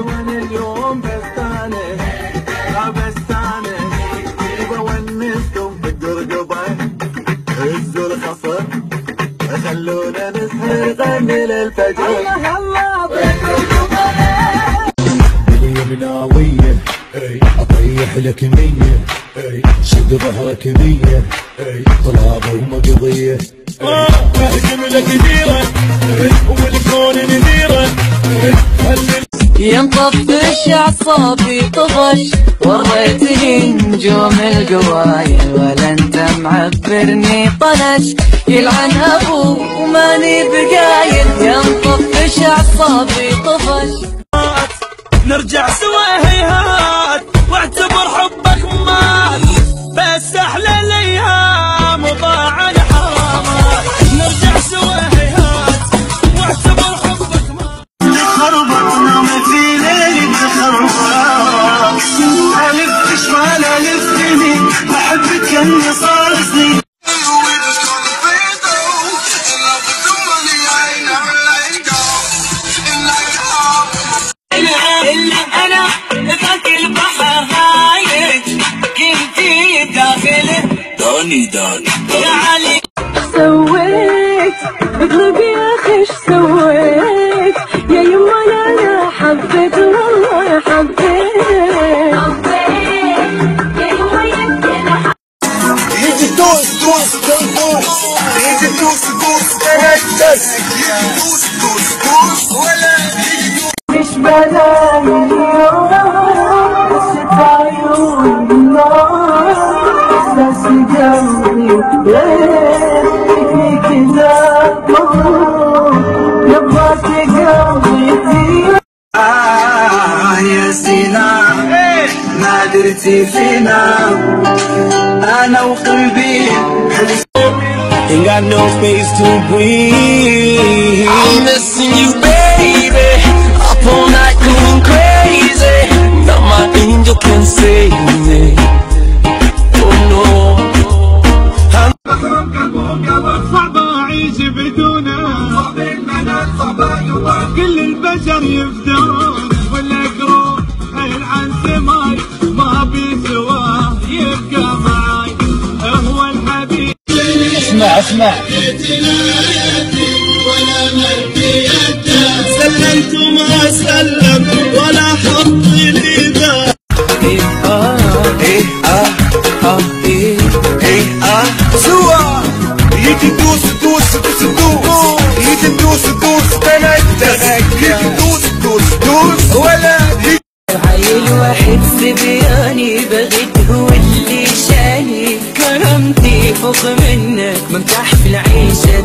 وانا اليوم بستانس بونسكم في القرقبة هزوا الخصر خلونا نسهر نغني للفجر. الله الله بالقرقبة اليمناوية اطيح لك 100 شد ظهرك 100 طلابة ومقضية جملة كبيرة والكون نذيرة ينطفش اعصابي طفش وريتني نجوم القوايل ولا انت معبرني طنش يلعن ابو وماني بقايل ينطفش اعصابي طفش نرجع سوا هيهات واعتبر حبك مات بس احلى الايام وضاع الحرامات. نرجع سوا هيهات واعتبر حبك مات تخربط نوم في ليلي تخربط الف شمال الف يمين بحبك كاني صار سنين انا ذاك البحر هايج كنتي داخله داني يا علي سويت بقلبي يا اخي ايش سويت يا يما انا حبيت والله حبيت يا يما يمكن يجي دوس دوس دوس يجي دوس دوس تنجس دوس دوس دوس ولا مش بلاقي بس بعيون النار احساس قلبي فيك كذا يبغاك قلبي يا سينا ما درتي فينا انا وقلبي ain't got no space to breathe. I'm missing you baby up all night going crazy not my angel can save me oh no صعب اعيش بدونه كل البشر يفدون والاقرب حيل عن سماي ما بيسواه يبقى معاي هو الحبيب. اسمع سلمت ما سلم ولا حط لي ذا سوا يجي دوس دوس دوس دوس يجي دوس دوس تنجس يجي دوس دوس دوس ولا عيل واحد سبياني بغيت هو اللي شاني كرمتي فوق منك مرتاح في العيشة